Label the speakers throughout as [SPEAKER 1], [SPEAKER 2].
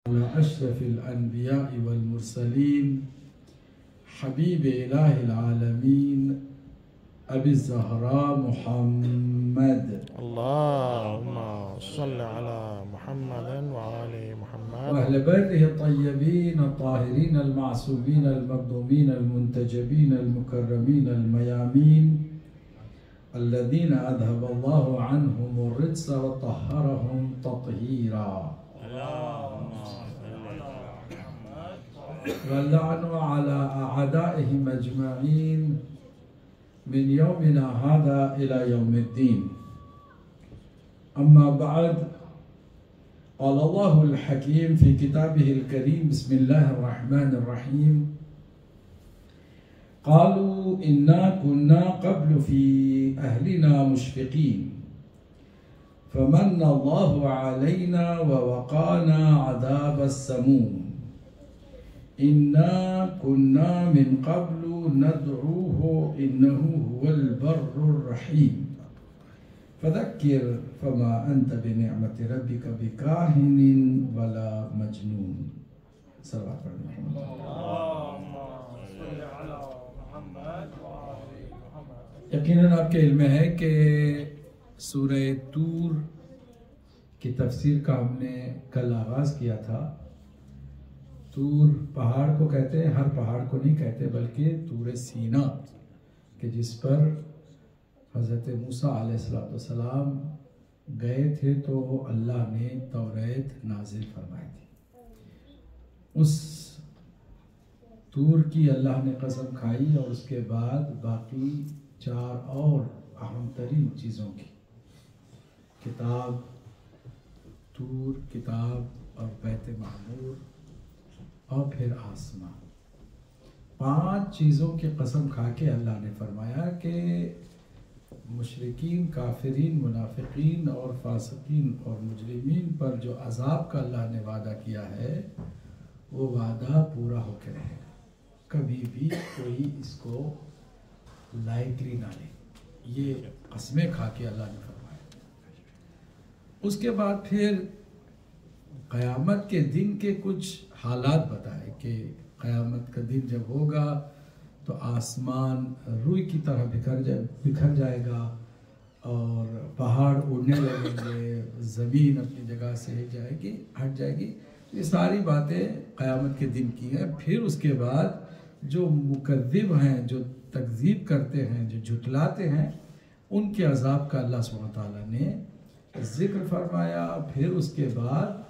[SPEAKER 1] على أشرف الأنبياء والمرسلين حبيب إله العالمين أبي الزهراء محمد
[SPEAKER 2] اللهم صل على محمد وآل محمد
[SPEAKER 1] وأهل بيته الطيبين الطاهرين المعصومين المظلومين المنتجبين المكرمين الميامين الذين أذهب الله عنهم الرجس وطهرهم تطهيرا واللعن على أعدائهم أجمعين من يومنا هذا إلى يوم الدين. أما بعد، قال الله الحكيم في كتابه الكريم: بسم الله الرحمن الرحيم. قالوا إنا كنا قبل في أهلنا مشفقين فمن الله علينا ووقانا عذاب السموم إنا كنا من قبل ندعوه إنه هو البر الرحيم فذكر فما أنت بنعمة ربك بكاهن ولا مجنون. صلوات محمد. یقیناً آپ کے علم ہے کہ سورہ طور کی تفسیر کا ہم نے کل آغاز کیا تھا. طور پہاڑ کو کہتے ہیں، ہر پہاڑ کو نہیں کہتے بلکہ طور سینا، کہ جس پر حضرت موسیٰ علیہ السلام گئے تھے تو اللہ نے توریت نازل فرمائی تھی. اس طور کی اللہ نے قسم کھائی اور اس کے بعد باقی 4 اور اہم ترین چیزوں کی، کتاب، طور، کتاب اور بیت معمور اور پھر آسمان، 5 چیزوں کی قسم کھا کے اللہ نے فرمایا کہ مشرکین، کافرین، منافقین اور فاسقین اور مجرمین پر جو عذاب کا اللہ نے وعدہ کیا ہے وہ وعدہ پورا ہو کے رہے گا. کبھی بھی کوئی اس کو لائٹلی نہ لے. یہ قسمیں کھا کے اللہ نے فرمایا. اس کے بعد پھر قیامت کے دن کے کچھ حالات بتائے کہ قیامت کا دن جب ہوگا تو آسمان روئی کی طرح بکھر جائے گا اور پہاڑ اڑنے لگیں گے، زمین اپنی جگہ سے ہٹ جائے گی. یہ ساری باتیں قیامت کے دن کی ہیں. پھر اس کے بعد جو مکذب ہیں، جو تکذیب کرتے ہیں، جو جھٹلاتے ہیں، ان کے عذاب کا اللہ سبحانہ تعالیٰ نے ذکر فرمایا. پھر اس کے بعد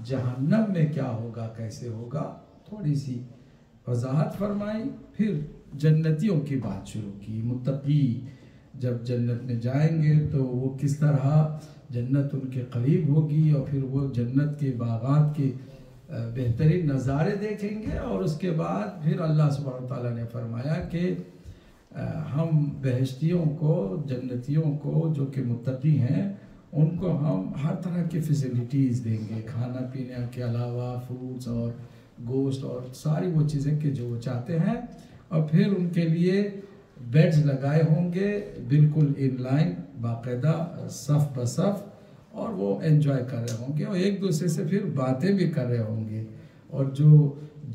[SPEAKER 1] جہنم میں کیا ہوگا، کیسے ہوگا، تھوڑی سی وضاحت فرمائی. پھر جنتیوں کی بات شروع کی. متقی جب جنت میں جائیں گے تو وہ کس طرح جنت ان کے قریب ہوگی اور پھر وہ جنت کے باغات کے بہترین نظارے دیکھیں گے. اور اس کے بعد پھر اللہ سبحانہ تعالیٰ نے فرمایا کہ ہم بہشتیوں کو، جنتیوں کو جو کہ متقی ہیں، ان کو ہم ہر طرح کی فیسلٹیز دیں گے، کھانا پینے کے علاوہ فروٹس اور گوشت اور ساری وہ چیزیں کہ جو وہ چاہتے ہیں. اور پھر ان کے لیے بیڈز لگائے ہوں گے بالکل ان لائن، باقاعدہ صف بصف، اور وہ انجوائے کر رہے ہوں گے اور ایک دوسرے سے پھر باتیں بھی کر رہے ہوں گے. اور جو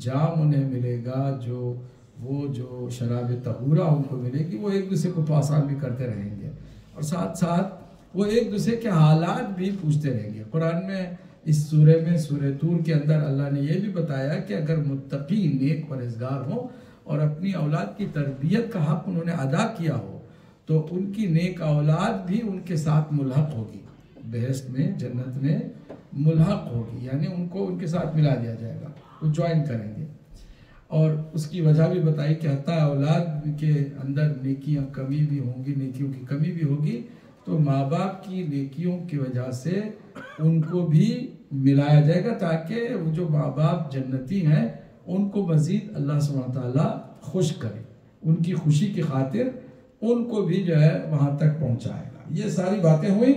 [SPEAKER 1] جام انہیں ملے گا، جو شراب طہورہ ان کو ملے گی، وہ ایک دوسرے کو پاسان بھی کرتے رہیں گے اور ساتھ ساتھ وہ ایک دوسرے کے حالات بھی پوچھتے رہیں گے. قرآن میں اس سورہ میں، سورہ طور کے اندر اللہ نے یہ بھی بتایا کہ اگر متقی، نیک پرہیزگار ہوں اور اپنی اولاد کی تربیت کا حق انہوں نے ادا کیا ہو تو ان کی نیک اولاد بھی ان کے ساتھ ملحق ہوگی، بہشت میں، جنت میں ملحق ہوگی، یعنی ان کو ان کے ساتھ ملا دیا جائے گا، وہ جوائن کریں گے. اور اس کی وجہ بھی بتائی کہ حتیٰ اولاد کے اندر نیکیاں کمی بھی ہوں گی، نیکیوں کی کمی بھی ہوگی تو ماں باپ کی نیکیوں کی وجہ سے ان کو بھی ملایا جائے گا تاکہ وہ جو ماں باپ جنتی ہیں ان کو مزید اللہ سبحانہ تعالیٰ خوش کرے، ان کی خوشی کی خاطر ان کو بھی جو ہے وہاں تک پہنچائے گا. یہ ساری باتیں ہوئی.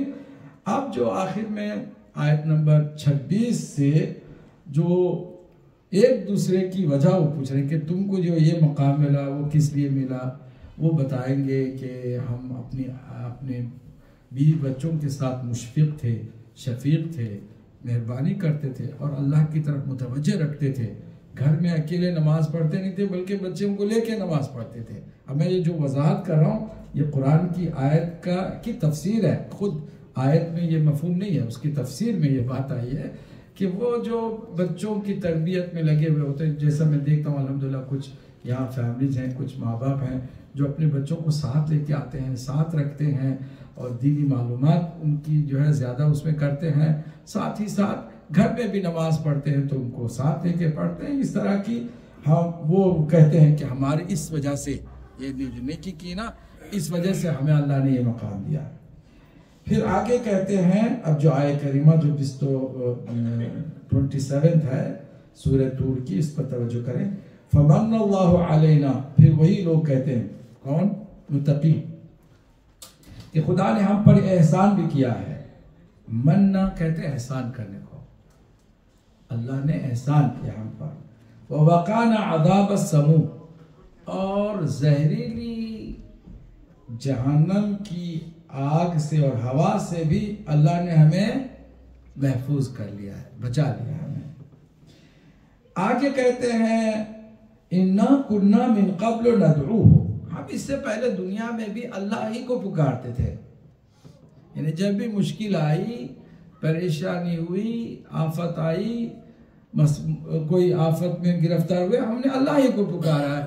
[SPEAKER 1] اب جو آخر میں آیت نمبر 26 سے جو ایک دوسرے کی وجہ وہ پوچھ رہے ہیں کہ تم کو جو یہ مقام ملا وہ کس لیے ملا، وہ بتائیں گے کہ ہم اپنے بیوی بچوں کے ساتھ مشفق تھے، شفیق تھے، مہربانی کرتے تھے اور اللہ کی طرف متوجہ رکھتے تھے. گھر میں اکیلے نماز پڑھتے نہیں تھے بلکہ بچوں کو لے کے نماز پڑھتے تھے. اب میں یہ جو وضاحت کر رہا ہوں یہ قرآن کی آیت کی تفسیر ہے. خود آیت میں یہ مفہوم نہیں ہے, اس کی تفسیر میں یہ بات آئی ہے کہ وہ جو بچوں کی تربیت میں لگے ہوئے ہوتے ہیں, جیسا میں دیکھتا ہوں الحمدللہ کچھ یہاں فیملیز ہیں, کچھ ماں باپ ہیں جو اپنے بچوں کو ساتھ لے کے آتے ہیں, ساتھ رکھتے ہیں اور دینی معلومات ان کی جو ہے زیادہ اس میں کرتے ہیں. ساتھ ہی ساتھ گھر میں بھی نماز پڑھتے ہیں تو ان کو ساتھ لے کے پڑھتے ہیں. اس طرح کی ہم وہ کہتے ہیں کہ ہماری اس وجہ سے یہ جو نیکی کی نا, اس وجہ سے ہمیں اللہ نے یہ مقام دیا. پھر آگے کہتے ہیں, اب جو آیت کریمہ جو 27 ہے سورہ طور کی, اس پر توجہ کریں. فمن اللہ علینا, پھر وہی لوگ کہتے ہیں کون؟ متقی, کہ خدا نے ہم پر احسان بھی کیا ہے. مننا کہتے ہیں احسان کرنے کو, اللہ نے احسان کیا ہم پر. وَوَقَانَ عَذَابَ السَّمُومِ, اور زہریلی جہنم کی آگ سے اور ہوا سے بھی اللہ نے ہمیں محفوظ کر لیا ہے, بچا لیا ہمیں. آگے کہتے ہیں اِنَّا كُنَّا مِن قَبْلُ نَدْعُوهُ, ہم اس سے پہلے دنیا میں بھی اللہ ہی کو پکارتے تھے. یعنی جب بھی مشکل آئی, پریشانی ہوئی, آفت آئی, کوئی آفت میں گرفتار ہوئے, ہم نے اللہ ہی کو پکارا ہے,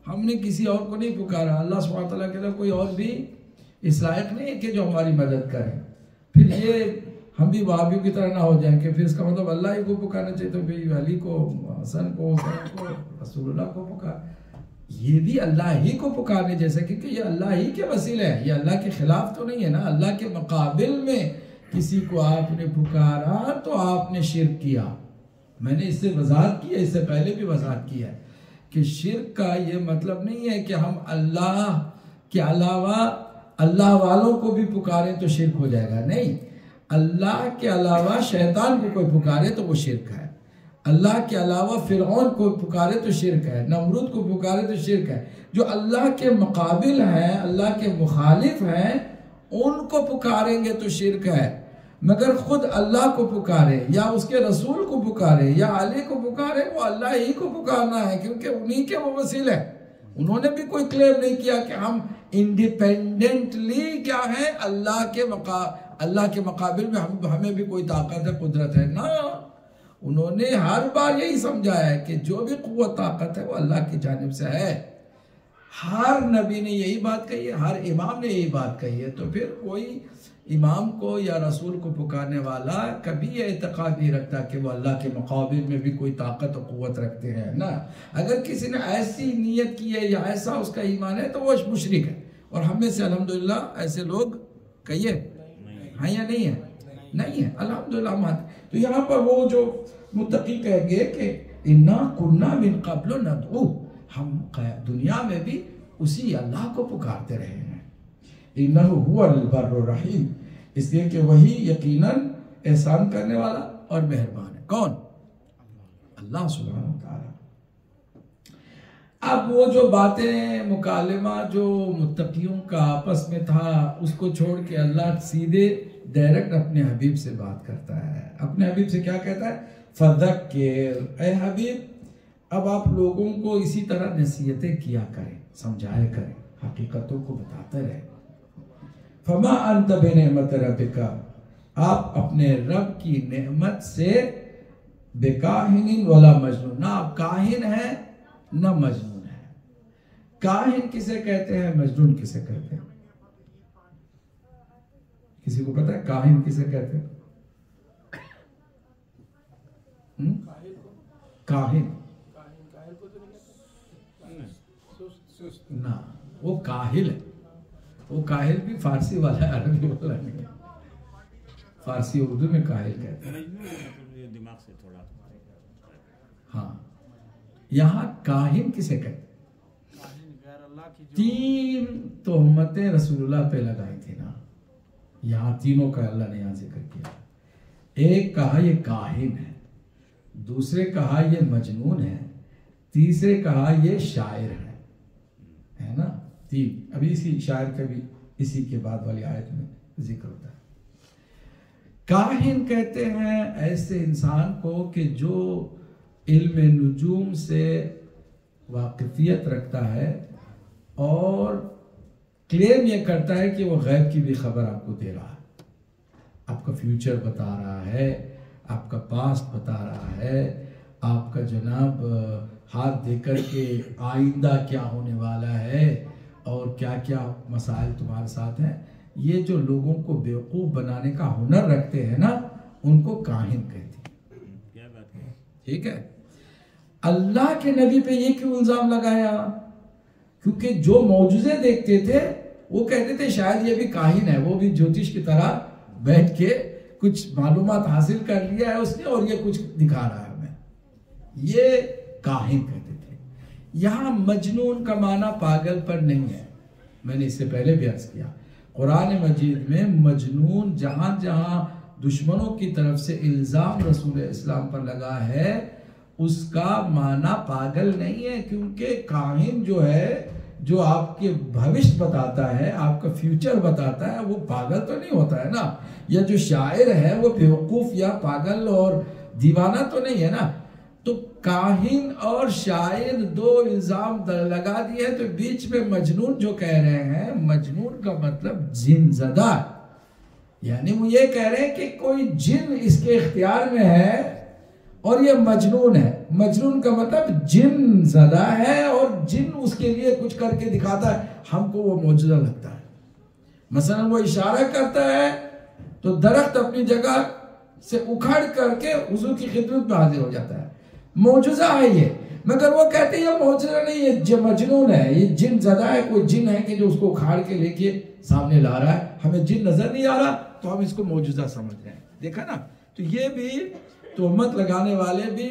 [SPEAKER 1] ہم نے کسی اور کو نہیں پکارا. اللہ سبحانہ وتعالیٰ کے کوئی اور بھی اس لائق نہیں ہے کہ جو ہماری مدد کرے. پھر یہ ہم بھی وہابیوں کی طرح نہ ہو جائیں کہ پھر اس کا مطلب اللہ ہی کو پکارنا چاہیے, تو پھر علی کو, حسن کو, حسین کو, رسول اللہ کو پکار. یہ بھی اللہ ہی کو پکارنے جیسا, کیونکہ یہ اللہ ہی کے وسیلے ہے, یہ اللہ کے خلاف تو نہیں ہے نا. اللہ کے مقابل میں کسی کو آپ نے پکارا تو آپ نے شرک کیا. میں نے اس سے وضاحت کی ہے, اس سے پہلے بھی وضاحت کی ہے کہ شرک کا یہ مطلب نہیں ہے کہ ہم اللہ کے علاوہ اللہ والوں کو بھی پکاریں تو شرک ہو جائے گا. نہیں, اللہ کے علاوہ شیطان کو کوئی پکارے تو وہ شرک ہے. اللہ کے علاوہ فرعون کو پکارے تو شرک ہے, نمرود کو پکارے تو شرک ہے. جو اللہ کے مقابل ہیں, اللہ کے مخالف ہیں, ان کو پکاریں گے تو شرک ہے. مگر خود اللہ کو پکارے یا اس کے رسول کو پکارے یا علی کو پکارے, وہ اللہ ہی کو پکارنا ہے, کیونکہ انہی کے وہ وسیلے ہیں. انہوں نے بھی کوئی کلیم نہیں کیا کہ ہم انڈیپینڈنٹلی کیا ہے, اللہ کے مقابل میں ہمیں بھی کوئی طاقت ہے, قدرت ہے. نا, انہوں نے ہر بار یہی سمجھایا ہے کہ جو بھی قوت طاقت ہے وہ اللہ کی جانب سے ہے. ہر نبی نے یہی بات کہی ہے, ہر امام نے یہی بات کہی ہے. تو پھر کوئی امام کو یا رسول کو پکارنے والا کبھی یہ اعتقاد نہیں رکھتا کہ وہ اللہ کے مقابل میں بھی کوئی طاقت و قوت رکھتے ہیں نا. اگر کسی نے ایسی نیت کی ہے یا ایسا اس کا ایمان ہے تو وہ مشرک ہے. اور ہم میں سے الحمدللہ ایسے لوگ کہیے ہیں یا نہیں ہیں؟ نہیں ہے الحمدللہ. تو یہاں پر وہ جو متقی کہیں گے کہ اِنَّا كُنَّا مِن قَبْلُ نَدْعُوهُ, ہم دنیا میں بھی اسی اللہ کو پکارتے رہے ہیں. اِنَّهُ هُوَ الْبَرُّ الرَّحِيمُ, اس لیے کہ وہی یقیناً احسان کرنے والا اور مہربان ہے. کون؟ اللہ سبحانہ وتعالی. اب وہ جو باتیں مکالمہ جو متقیوں کا آپس میں تھا, اس کو چھوڑ کے اللہ سیدھے ڈائریکٹ اپنے حبیب سے بات کرتا ہے. اپنے حبیب سے کیا کہتا ہے؟ فَذَكِّرْ, اے حبیب اب آپ لوگوں کو اسی طرح نصیحتیں کیا کریں, سمجھایا کریں, حقیقتوں کو بتاتے رہیں. فَمَا أَنْتَ بِنِعْمَتِ رَبِّكَ, آپ اپنے رب کی نعمت سے بِكَاهِنٍ وَلَا مَجْنُونَ, نہ آپ کاہن ہیں نہ مجنون ہیں. کاہن کسے کہتے ہیں, مجنون کسے کہتے ہیں؟ کسی کو پتہ ہے کاہن کسے کہتے ہیں؟ کاہن نہ, وہ کاہل ہے. وہ کاہل بھی فارسی والا ہے, عربی والا نہیں ہے. فارسی اردو میں کاہل کہتے ہیں. ہاں, یہاں کاہن کسے کہتے ہیں؟ 3 تہمتیں رسول اللہ پہ لگائی تھی نا, یہاں تینوں کا اللہ نے یہاں ذکر کیا. ایک کہا یہ کاہن ہے, دوسرے کہا یہ مجنون ہے, تیسرے کہا یہ شاعر ہے نا. 3 ابھی اسی شاعر کا بھی اسی کے بعد والی آیت میں ذکر ہوتا ہے. کاہن کہتے ہیں ایسے انسان کو کہ جو علم نجوم سے واقفیت رکھتا ہے اور کلیم یہ کرتا ہے کہ وہ غیب کی بھی خبر آپ کو دے رہا ہے، آپ کا فیوچر بتا رہا ہے، آپ کا پاسٹ بتا رہا ہے، آپ کا جناب ہاتھ دے کر کے آئندہ کیا ہونے والا ہے اور کیا کیا مسائل تمہارے ساتھ ہیں۔ یہ جو لوگوں کو بیوقوف بنانے کا ہنر رکھتے ہیں نا، ان کو کاہن کہتے ہیں۔ ٹھیک ہے، اللہ کے نبی پہ یہ کیوں الزام لگایا؟ کیونکہ جو معجزے دیکھتے تھے وہ کہتے تھے شاید یہ بھی کاہن ہے، وہ بھی جوتش کی طرح بیٹھ کے کچھ معلومات حاصل کر لیا ہے اس نے اور یہ کچھ دکھا رہا ہے ہمیں، یہ کاہن کہتے تھے۔ یہاں مجنون کا معنی پاگل پر نہیں ہے، میں نے اس سے پہلے بھی عرض کیا، قرآن مجید میں مجنون جہاں جہاں دشمنوں کی طرف سے الزام رسول اسلام پر لگا ہے اس کا معنی پاگل نہیں ہے، کیونکہ کاہن جو ہے جو آپ کے بھوشیہ بتاتا ہے، آپ کا فیوچر بتاتا ہے، وہ پاگل تو نہیں ہوتا ہے نا، یا جو شاعر ہے وہ بیوقوف یا پاگل اور دیوانہ تو نہیں ہے نا۔ تو کاہن اور شاعر دو الزام لگا دیے، تو بیچ میں مجنون جو کہہ رہے ہیں، مجنون کا مطلب جن زدہ، یعنی وہ یہ کہہ رہے ہیں کہ کوئی جن اس کے اختیار میں ہے اور یہ مجنون ہے۔ مجنون کا مطلب جن زدہ ہے اور جن اس کے لیے کچھ کر کے دکھاتا ہے، ہم کو وہ معجزہ لگتا ہے۔ مثلا وہ اشارہ کرتا ہے تو درخت اپنی جگہ سے اکھڑ کر کے حضور کی خدمت میں حاضر ہو جاتا ہے، معجزہ ہے یہ۔ مگر وہ کہتے ہیں یہ معجزہ نہیں، یہ مجنون ہے، یہ جن زدہ ہے، کوئی جن ہے کہ جو اس کو اکھاڑ کے لے کے سامنے لا رہا ہے، ہمیں جن نظر نہیں آ رہا تو ہم اس کو معجزہ سمجھ رہے ہیں۔ دیکھا نا، تو یہ بھی تہمت لگانے والے بھی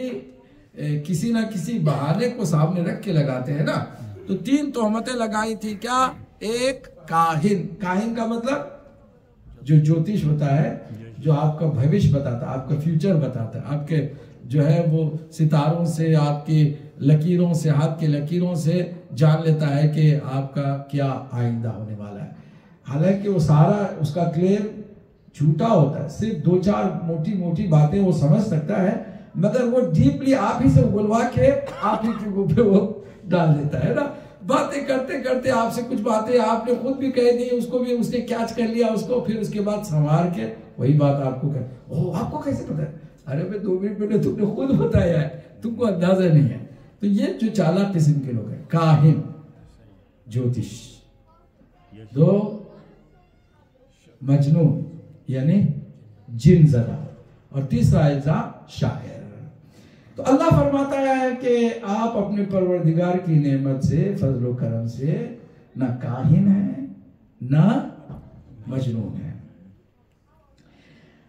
[SPEAKER 1] کسی نہ کسی بہانے کو سامنے رکھ کے لگاتے ہیں نا۔ تو تین تہمتیں لگائی تھی، کیا؟ ایک کاہن، کاہن کا مطلب جو جوتش ہوتا ہے، جو آپ کا بھوشیہ بتاتا ہے، آپ کا فیوچر بتاتا ہے، آپ کے جو ہے وہ ستاروں سے، آپ کی لکیروں سے، ہاتھ کی لکیروں سے جان لیتا ہے کہ آپ کا کیا آئندہ ہونے والا ہے۔ حالانکہ وہ سارا اس کا کلیم جھوٹا ہوتا ہے، صرف دو چار موٹی موٹی باتیں وہ سمجھ سکتا ہے، مگر وہ ڈیپلی آپ ہی سے بلوا کے آپ ہی کے اوپر وہ ڈال دیتا ہے نا۔ باتیں کرتے کرتے آپ سے کچھ باتیں آپ نے خود بھی کہہ دی، اس کو بھی اس نے کیچ کر لیا اس کو، پھر اس کے بعد سنوار کے وہی بات آپ کو آپ کو کیسے پتا ہے؟ ارے میں 2 منٹ میں نے تم نے خود بتایا ہے، تم کو اندازہ نہیں ہے۔ تو یہ جو چالاک قسم کے لوگ ہیں، کاہن، جوتش، دو مجنون یعنی جن زدہ، اور تیسرا الزام شاعر۔ تو اللہ فرماتا ہے کہ آپ اپنے پروردگار کی نعمت سے، فضل و کرم سے نہ کاہن ہیں نہ مجنون ہیں۔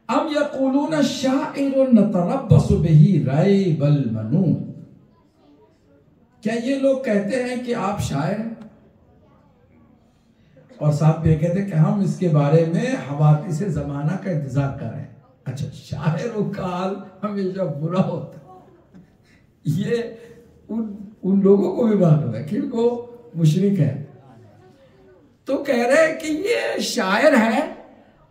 [SPEAKER 1] ام یقولون شاعر نتربص بہ ریب المنون، کیا یہ لوگ کہتے ہیں کہ آپ شاعر ہیں، اور ساتھ یہ کہتے ہیں کہ ہم اس کے بارے میں حوادث زمانہ کا انتظار کر رہے ہیں۔ اچھا، شاعروں کا حال ہمیشہ برا ہوتا ہے، یہ ان لوگوں کو بھی معلوم ہے کہ ان کو مشرک ہے، تو کہہ رہے ہیں کہ یہ شاعر ہے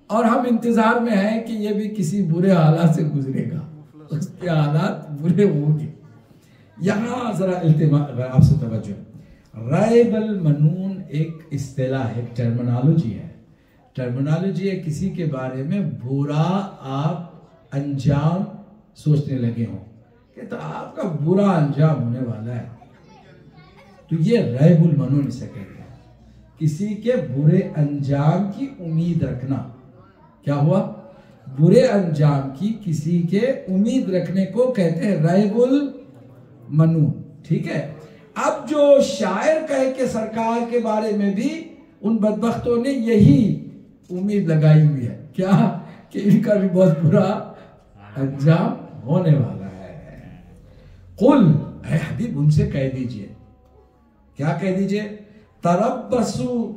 [SPEAKER 1] اور ہم انتظار میں ہیں کہ یہ بھی کسی برے حالات سے گزرے گا، اس کے حالات برے ہوں گے۔ یہاں ذرا آپ سے توجہ، ریب المنون ایک اصطلاح ہے، ایک ٹرمنالوجی ہے۔ ٹرمنالوجی ہے کسی کے بارے میں برا آپ انجام سوچنے لگے ہوں کہ تو آپ کا برا انجام ہونے والا ہے، تو یہ ریب المنون اسے کہتے ہیں، کسی کے برے انجام کی امید رکھنا۔ کیا ہوا؟ برے انجام کی کسی کے امید رکھنے کو کہتے ہیں ریب المنون، ٹھیک ہے۔ اب جو شاعر کہے کہ سرکار کے بارے میں بھی ان بدبختوں نے یہی امید لگائی ہوئی ہے، کیا؟ کہ ان کا بھی بہت برا انجام ہونے والا ہے۔ قل، اے حبیب ان سے کہہ دیجئے، کیا کہہ دیجئے؟ تربصوا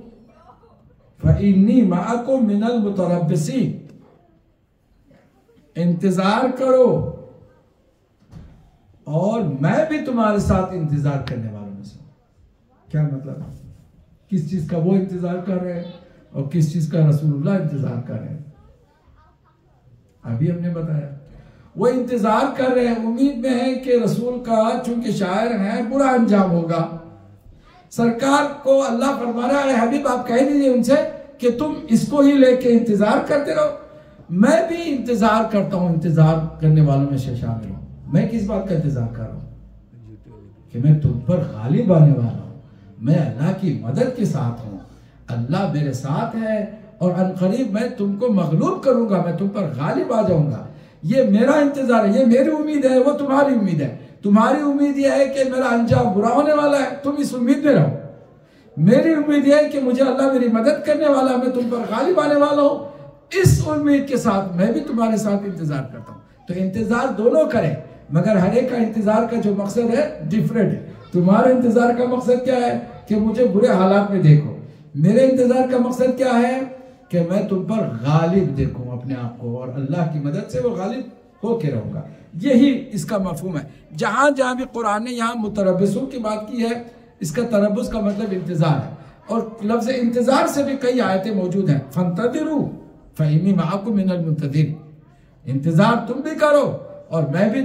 [SPEAKER 1] فإنی معکم من المتربصین، انتظار کرو اور میں بھی تمہارے ساتھ انتظار کرنے والوں میں سے ہوں۔ کیا مطلب؟ کس چیز کا وہ انتظار کر رہے ہیں اور کس چیز کا رسول اللہ انتظار کر رہے ہیں؟ ابھی ہم نے بتایا وہ انتظار کر رہے ہیں، امید میں ہے کہ رسول کا چونکہ شاعر ہیں برا انجام ہوگا۔ سرکار کو اللہ فرما رہا ہے حبیب آپ کہہ دیجئے ان سے کہ تم اس کو ہی لے کے انتظار کرتے رہو، میں بھی انتظار کرتا ہوں، انتظار کرنے والوں میں سے شامل ہوں۔ میں کس بات کا انتظار کر رہا ہوں؟ کہ میں تم پر غالب آنے والا ہوں، میں اللہ کی مدد کے ساتھ ہوں، اللہ میرے ساتھ ہے اور عنقریب میں تم کو مغلوب کروں گا، میں تم پر غالب آ جاؤں گا۔ یہ میرا انتظار ہے، یہ میری امید ہے، وہ تمہاری امید ہے۔ تمہاری امید یہ ہے کہ میرا انجام برا ہونے والا ہے، تم اس امید میں رہو۔ میری امید یہ ہے کہ مجھے اللہ میری مدد کرنے والا ہے، میں تم پر غالب آنے والا ہوں، اس امید کے ساتھ میں بھی تمہارے ساتھ انتظار کرتا ہوں۔ تو انتظار دونوں کریں، مگر ہر ایک کا انتظار کا جو مقصد ہے ڈیفرنٹ ہے۔ تمہارا انتظار کا مقصد کیا ہے کہ مجھے برے حالات میں دیکھو، میرے انتظار کا مقصد کیا ہے کہ میں تم پر غالب دیکھوں اپنے آپ کو، اور اللہ کی مدد سے وہ غالب ہو کے رہوں گا۔ یہی اس کا مفہوم ہے۔ جہاں جہاں بھی قرآن نے یہاں متربصوں کی بات کی ہے، اس کا تربص کا مطلب انتظار ہے، اور لفظ انتظار سے بھی کئی آیتیں موجود ہیں۔ فَانْتَظِرُوا فَإِنِّي مَعَكُمْ مِنَ الْمُنْتَظِرِينَ، انتظار تم بھی کرو اور میں بھی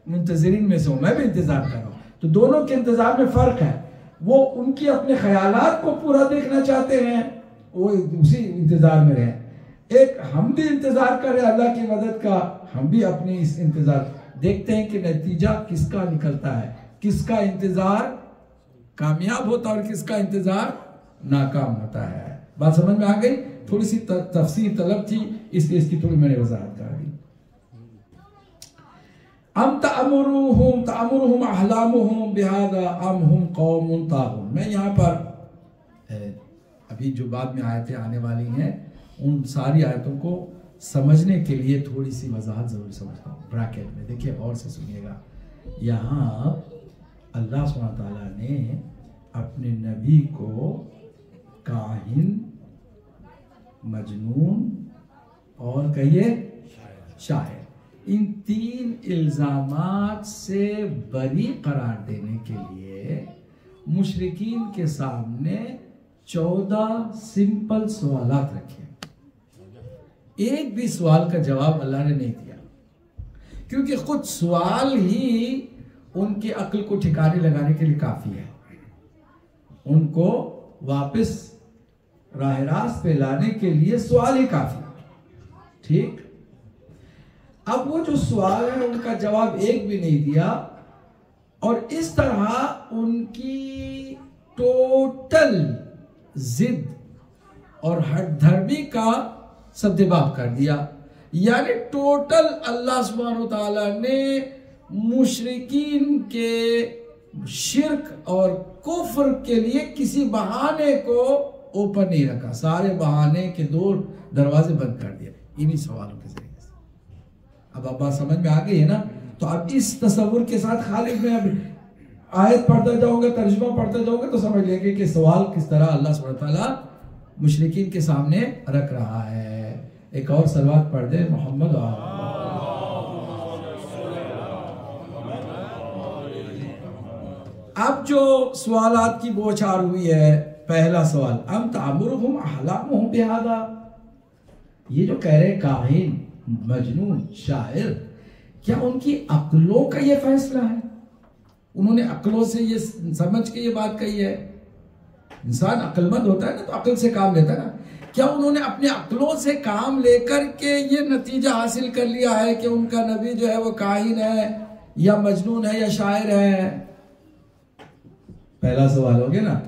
[SPEAKER 1] منتظرین میں سے ہوں، میں بھی انتظار کر رہا ہوں۔ تو دونوں کے انتظار میں فرق ہے، وہ ان کی اپنے خیالات کو پورا دیکھنا چاہتے ہیں، وہ اسی انتظار میں رہیں۔ ایک ہم بھی انتظار کر رہے ہیں اللہ کی مدد کا، ہم بھی اپنی اس انتظار دیکھتے ہیں کہ نتیجہ کس کا نکلتا ہے، کس کا انتظار کامیاب ہوتا ہے اور کس کا انتظار ناکام ہوتا ہے۔ بات سمجھ میں آ گئی؟ تھوڑی سی تفسیر طلب تھی، اس لیے اس کی تھوڑی میں نے وضاحت کر دی۔ ام تأمرهم احلامهم بهذا ام هم قوم طاغون۔ میں یہاں پر ابھی جو بعد میں آیتیں آنے والی ہیں ان ساری آیتوں کو سمجھنے کے لیے تھوڑی سی وضاحت ضرور سمجھتا ہوں بریکٹ میں۔ دیکھیے غور سے سنیے گا، یہاں اللہ سبحانہ وتعالیٰ نے اپنے نبی کو کاہن، مجنون اور کہیے شاعر، ان تین الزامات سے بری قرار دینے کے لیے مشرکین کے سامنے 14 سمپل سوالات رکھے۔ ایک بھی سوال کا جواب اللہ نے نہیں دیا، کیونکہ خود سوال ہی ان کی عقل کو ٹھکانے لگانے کے لیے کافی ہے، ان کو واپس راہ راست پہ لانے کے لیے سوال ہی کافی ہے۔ ٹھیک، اب وہ جو سوال ہے ان کا جواب ایک بھی نہیں دیا، اور اس طرح ان کی ٹوٹل ضد اور ہٹ دھرمی کا سدباب کر دیا۔ یعنی ٹوٹل اللہ سبحانہ وتعالیٰ نے مشرکین کے شرک اور کفر کے لیے کسی بہانے کو اوپن نہیں رکھا، سارے بہانے کے دروازے بند کر دیا انہی سوالوں کے ذریعے سے۔ اب بات سمجھ میں آ گئی ہے نا؟ تو اب اس تصور کے ساتھ خالد میں اب آیت پڑھتا جاؤں گا، ترجمہ پڑھتا جاؤں گا تو سمجھ لیں گے کہ سوال کس طرح اللہ سبحانہ وتعالیٰ مشرکین کے سامنے رکھ رہا ہے۔ ایک اور صلوات پڑھ دے محمد اب جو سوالات کی بوچھار ہوئی ہے، پہلا سوال ام تعمرهم احلامهم بهذا، یہ جو کہہ رہے کاہن، مجنون، شاعر، کیا ان کی عقلوں کا یہ فیصلہ ہے؟ انہوں نے عقلوں سے یہ سمجھ کے یہ بات کہی ہے؟ انسان عقل مند ہوتا ہے نا تو عقل سے کام لیتا ہے نا۔ کیا انہوں نے اپنے عقلوں سے کام لے کر کے یہ نتیجہ حاصل کر لیا ہے کہ ان کا نبی جو ہے وہ کاہن ہے یا مجنون ہے یا شاعر ہے؟ پہلا سوال ہو گیا نا۔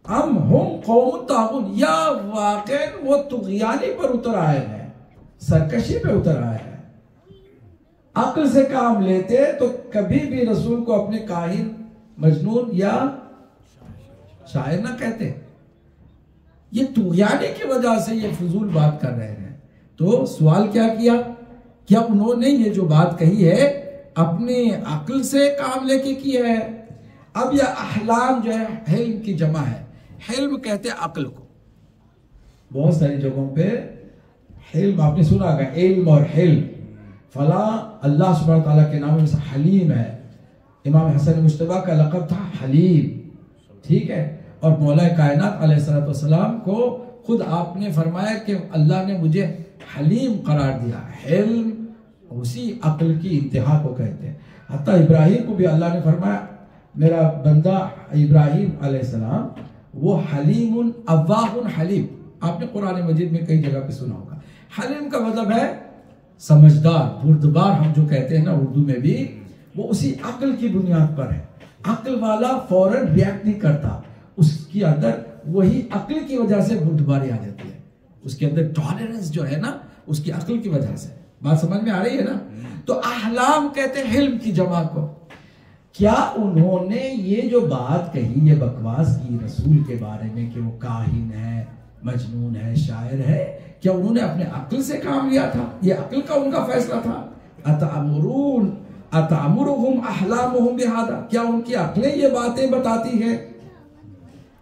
[SPEAKER 1] ام ہم قوم طاغون، یا واقعاً وہ طغیانی پر اتر آئے ہیں، سرکشی پہ اتر آئے ہیں۔ عقل سے کام لیتے تو کبھی بھی رسول کو اپنے کاہن، مجنون یا شاعر نہ کہتے۔ یہ طغیانی کی وجہ سے یہ فضول بات کر رہے ہیں۔ تو سوال کیا کیا؟ کیا انہوں نے یہ جو بات کہی ہے اپنے عقل سے کام لے کے کی ہے؟ اب یہ احلام جو ہے حلم کی جمع ہے، حلم کہتے ہیں عقل کو۔ بہت ساری جگہوں پہ حلم آپ نے سنا ہوگا، علم اور حلم، فلاں اللہ سبحانہ تعالیٰ کے نام میں سے حلیم ہے، امام حسن مجتبی کا لقب تھا حلیم، ٹھیک ہے؟ اور مولا کائنات علیہ السلام کو خود آپ نے فرمایا کہ اللہ نے مجھے حلیم قرار دیا. حلم اسی عقل کی انتہا کو کہتے ہیں. حتیٰ ابراہیم کو بھی اللہ نے فرمایا میرا بندہ ابراہیم علیہ السلام وہ حلیم اواہ حلیم. آپ نے قرآن مجید میں کئی جگہ پہ سنا ہوگا. حلیم کا مطلب ہے سمجھدار, بردبار ہم جو کہتے ہیں نا اردو میں بھی, وہ اسی عقل کی بنیاد پر ہے. عقل والا فوراً ریاکٹ نہیں کرتا, اس کے اندر وہی عقل کی وجہ سے بردباری آ جاتی ہے, اس کے اندر ٹالرنس جو ہے نا اس کی عقل کی وجہ سے. بات سمجھ میں آ رہی ہے نا؟ تو احلام کہتے ہیں حلم کی جمع کو. کیا انہوں نے یہ جو بات کہی, یہ بکواس کی رسول کے بارے میں کہ وہ کاہن ہے, مجنون ہے, شاعر ہے, کیا انہوں نے اپنے عقل سے کام لیا تھا؟ یہ عقل کا ان کا فیصلہ تھا. اتامرهم احلامهم بهذا, کیا ان کی عقلیں یہ باتیں بتاتی ہیں؟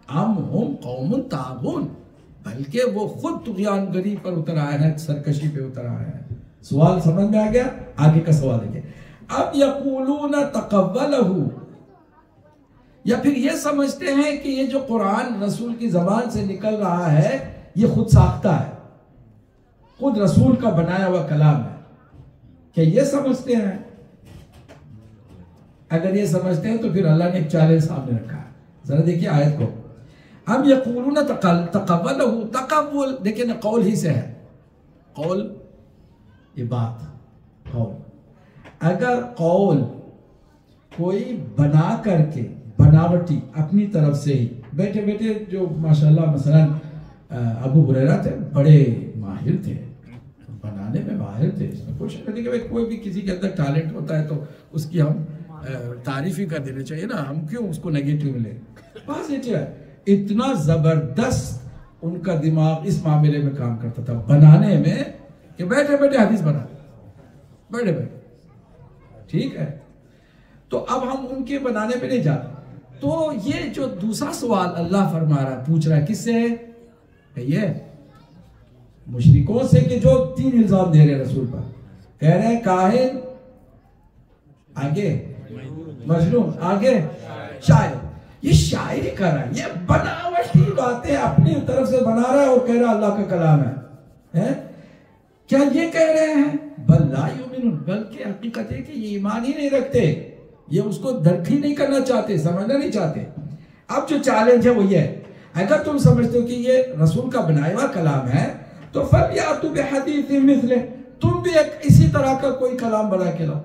[SPEAKER 1] ام هم قوم طاغون, بلکہ وہ خود طغیان گری پر اتر آئے ہیں, سرکشی پہ اتر آئے ہیں. سوال سمجھ میں آ گیا؟ آگے کا سوال ہے اب یقولون تقولہ, یا پھر یہ سمجھتے ہیں کہ یہ جو قرآن رسول کی زبان سے نکل رہا ہے یہ خود ساختہ ہے, خود رسول کا بنایا ہوا کلام ہے. کیا یہ سمجھتے ہیں؟ اگر یہ سمجھتے ہیں تو پھر اللہ نے ایک چیلنج سامنے رکھا ہے. ذرا دیکھیے آیت کو. اب یقولون تقولہ, تقول دیکھیں نا قول ہی سے ہے. قول یہ بات, قول. اگر قول کوئی بنا کر کے بناوٹی اپنی طرف سے ہی بیٹھے بیٹھے, جو ماشاءاللہ مثلا ابو ہریرہ تھے, بڑے ماہر تھے, بنانے میں ماہر تھے, اس میں کوشش کرتے کہ کوئی بھی کسی کے اندر ٹیلنٹ ہوتا ہے تو اس کی ہم تعریف ہی کر دینا چاہیے نا, ہم کیوں اس کو نیگیٹو لیں. پازیٹیو ہے. اتنا زبردست ان کا دماغ اس معاملے میں کام کرتا تھا بنانے میں کہ بیٹھے بیٹھے حدیث بنا, بیٹھے بیٹھے. ٹھیک ہے, تو اب ہم ان کے بنانے پہ نہیں جاتے. تو یہ جو دوسرا سوال اللہ فرما رہا, پوچھ رہا ہے کس سے؟ یہ مشرکوں سے, کہ جو 3 الزام دے رہے رسول پر. کہہ رہے ہیں کاہن, آگے مجنون, آگے شاعر. یہ شاعری کر رہا ہے, یہ بناوٹی باتیں اپنی طرف سے بنا رہا ہے اور کہہ رہا ہے اللہ کا کلام ہے. کیا یہ کہہ رہے ہیں؟ بل لا یؤمنون, بلکہ حقیقت ہے کہ یہ ایمان ہی نہیں رکھتے, یہ اس کو درک ہی نہیں کرنا چاہتے, سمجھنا نہیں چاہتے. اب جو چیلنج ہے وہ یہ ہے, اگر تم سمجھتے ہو کہ یہ رسول کا بنایا ہوا کلام ہے تو فَلْيَأْتُوا بِحَدِيثٍ مِثْلِهِ, تم بھی ایک اسی طرح کا کوئی کلام بنا کے لاؤ.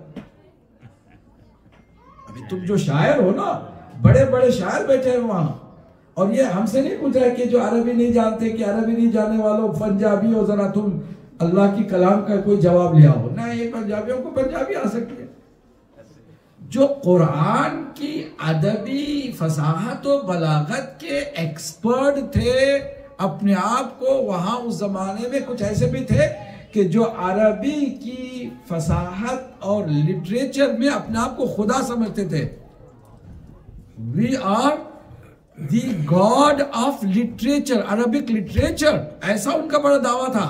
[SPEAKER 1] ابھی تم جو شاعر ہو نا, بڑے بڑے شاعر بیٹھے ہیں وہاں, اور یہ ہم سے نہیں پوچھ رہا کہ جو عربی نہیں جانتے, کہ عربی نہیں جاننے والوں پنجابی ہو, ذرا تم اللہ کی کلام کا کوئی جواب لیا ہو. نہ, یہ پنجابیوں کو پنجابی آ سکتی ہے. جو قرآن کی ادبی فصاحت و بلاغت کے ایکسپرٹ تھے, اپنے آپ کو وہاں اس زمانے میں کچھ ایسے بھی تھے کہ جو عربی کی فصاحت اور لٹریچر میں اپنے آپ کو خدا سمجھتے تھے. We are the God of literature, Arabic literature, ایسا ان کا بڑا دعویٰ تھا.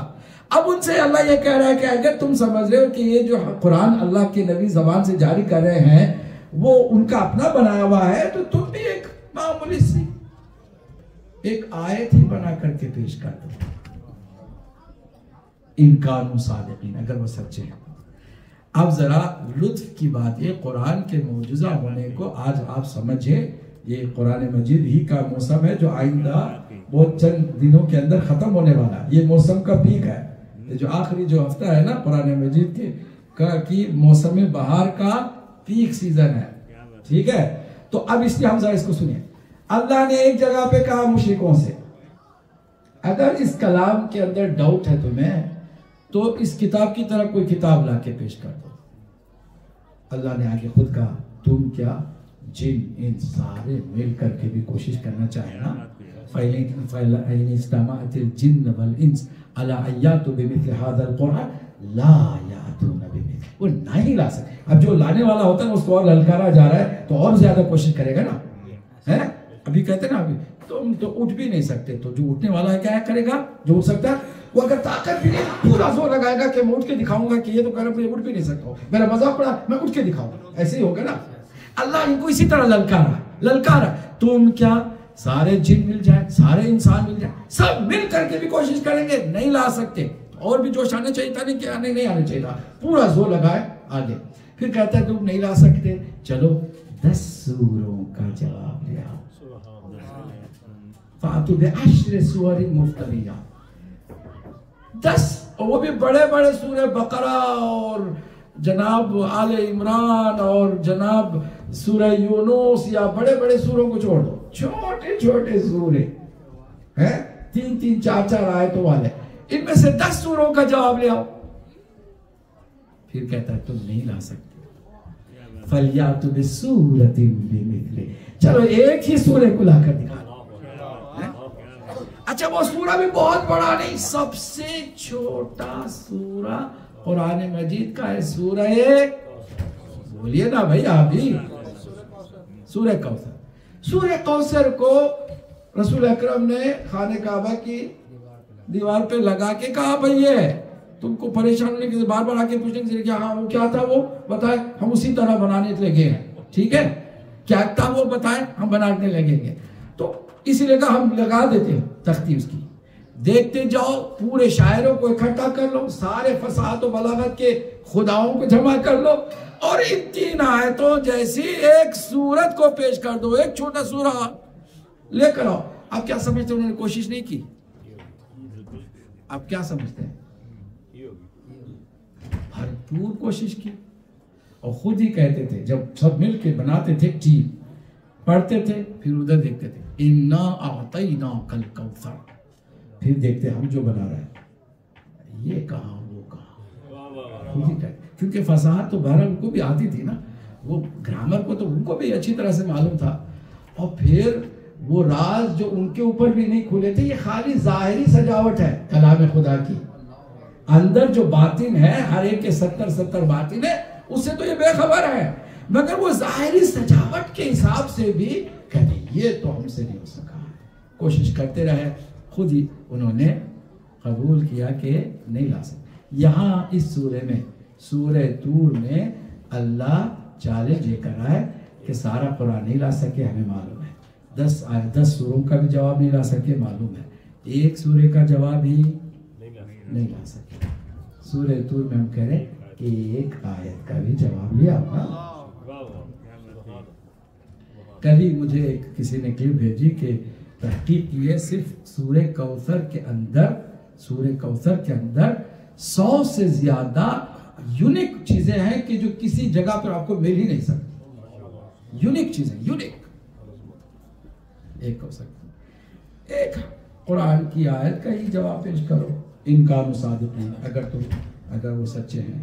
[SPEAKER 1] اب ان سے اللہ یہ کہہ رہا ہے کہ اگر تم سمجھ رہے ہو کہ یہ جو قرآن اللہ کے نبی زبان سے جاری کر رہے ہیں وہ ان کا اپنا بنایا ہوا ہے, تو تم بھی ایک معمولی سی ایک آیت ہی بنا کر کے پیش کر دو. ان کانوا صادقین, اگر وہ سچے ہیں. اب ذرا لطف کی بات یہ, قرآن کے معجزہ ہونے کو آج آپ سمجھے. یہ قرآن مجید ہی کا موسم ہے جو آئندہ بہت چند دنوں کے اندر ختم ہونے والا. یہ موسم کا پیک ہے, جو آخری جو ہفتہ ہے نا قرآن مجید کی موسم بہار کا پیک سیزن ہے. ٹھیک ہے, تو اب اس لیے ہم ذرا اس کو سنیں. اللہ نے ایک جگہ پہ کہا مشرکوں سے, اگر اس کلام کے اندر ڈاؤٹ ہے تمہیں تو اس کتاب کی طرح کوئی کتاب لا کے پیش کر دو. اللہ نے آگے خود کہا تم کیا جن ان سارے مل کر کے بھی کوشش کرنا چاہے نا, فَإِنِ اسْتَمَعَتِ الْجِنَّ وَالْإِنسِ عَلَىٰ أَن يَأْتُوا بِمِثْلِ هَذَا الْقُرْآنِ لَا يَأْتُونَ بِمِثْلِهِ, وہ نہیں لا سکتے. اب جو لانے والا ہوتا ہے اس کو اور للکارا جا رہا ہے تو اور زیادہ کوشش کرے گا نا. ابھی کہتے ہیں نا, ابھی تم تو اٹھ بھی نہیں سکتے, تو جو اٹھنے والا ہے کیا کرے گا؟ جو اٹھ سکتا ہے وہ اگر طاقت بھی نہیں پورا زور لگائے گا کہ میں اٹھ کے دکھاؤں گا, کہ یہ تو کہہ رہا ہے اٹھ بھی نہیں سکتا, میرا مذاق پڑا میں اٹھ کے دکھاؤں گا, ایسے ہی ہوگا نا. اللہ ان کو اسی طرح للکارا. تم کیا سارے جن مل جائیں, سارے انسان مل جائیں, سب مل کر کے بھی کوشش کریں گے, نہیں لا سکتے. اور بھی جوش آنا چاہیے تھا، نہیں کہ نہیں آنا چاہیے تھا، پورا زور لگائے آگے. پھر کہتا ہے تم نہیں لا سکتے، چلو 10 سوروں کا جواب لے آؤ. فَأْتُوا بِعَشْرِ سُوَرٍ مُفْتَرِيَاتٍ، 10، اور وہ بھی بڑے بڑے سورہ بقرہ اور جناب آل عمران اور جناب سورہ یونس، یا بڑے بڑے سوروں کو چھوڑ دو، چھوٹے چھوٹے سورے ہیں 3 4 آیتوں والے، ان میں سے 10 سوروں کا جواب لے آؤ. پھر کہتا ہے تم نہیں لا سکتے، فَلْيَأْتُوا بِسُورَةٍ بِمِثْلِهِ، چلو ایک ہی سورے کو لا کر دکھا دو. اچھا وہ سورہ بھی بہت بڑا نہیں، سب سے چھوٹا سورہ قرآن مجید کا ہے سورہ، بولیے نا بھائی آپ بھی، سورہ کوثر. سورہ کوثر کو رسول اکرم نے خانہ کعبہ کی دیوار پہ لگا کے کہا بھائی یہ ہے، تم کو پریشان ہونے کے بار بار آ کے پوچھنے کے لیے ہاں وہ کیا تھا وہ بتائے، ہم اسی طرح بنانے لگے ہیں، ٹھیک ہے کیا تھا وہ بتائیں، ہم بنانے لگیں گے. تو اسی لیے ہم لگا دیتے ہیں تختی اس کی، دیکھتے جاؤ، پورے شاعروں کو اکٹھا کر لو، سارے فصاحت و بلاغت کے خداؤں کو جمع کر لو، اور ان 3 آیتوں جیسی ایک سورت کو پیش کر دو، ایک چھوٹا سورہ لے کر آؤ. آپ کیا سمجھتے ہیں انہوں نے کوشش نہیں کی؟ آپ کیا سمجھتے ہیں؟ بھرپور کوشش کی، اور خود ہی کہتے تھے جب سب مل کے بناتے تھے ٹیم، پڑھتے تھے پھر ادھر دیکھتے تھے اِنَّا أَعْطَيْنَاكَ الْكَوْثَرَ، پھر دیکھتے ہم جو بنا رہے ہیں یہ کہاں وہ کہاں، خود ہی کہتے، کیونکہ فصاحت تو بہرحال ان کو بھی آتی تھی نا، وہ گرامر کو تو ان کو بھی اچھی طرح سے معلوم تھا. اور پھر وہ راز جو ان کے اوپر بھی نہیں کھلے تھے، یہ خالی ظاہری سجاوٹ ہے کلام خدا کی، اندر جو باطن ہے ہر ایک کے 70 باطن ہے، اس سے تو یہ بے خبر ہے، مگر وہ ظاہری سجاوٹ کے حساب سے بھی کہتے یہ تو ہم سے نہیں ہو سکا. کوشش کرتے رہے، خود ہی انہوں نے قبول کیا کہ نہیں لا سکتے. یہاں اس سورے میں، سورہ طور میں اللہ چیلنج یہ کر رہا ہے کہ سارا قرآن نہیں لا سکے، ہمیں معلوم ہے، 10 سوروں کا بھی جواب نہیں لا سکے معلوم ہے، ایک سورے کا جواب ہی نہیں لا سکے. سورہ طور میں ہم کہہ رہے ایک آیت کا بھی جواب لیا ہوگا. کبھی مجھے کسی نے کلپ بھیجی کہ تحقیق کی ہے، صرف سورہ کوثر کے اندر 100 سے زیادہ یونیک چیزیں ہیں کہ جو کسی جگہ پر آپ کو مل ہی نہیں سکتی. یونیک چیزیں، یونیک ایک ہو سکتی. ایک قرآن کی آیت کا ہی جواب پیش کرو، انکار صادقین، اگر وہ سچے ہیں.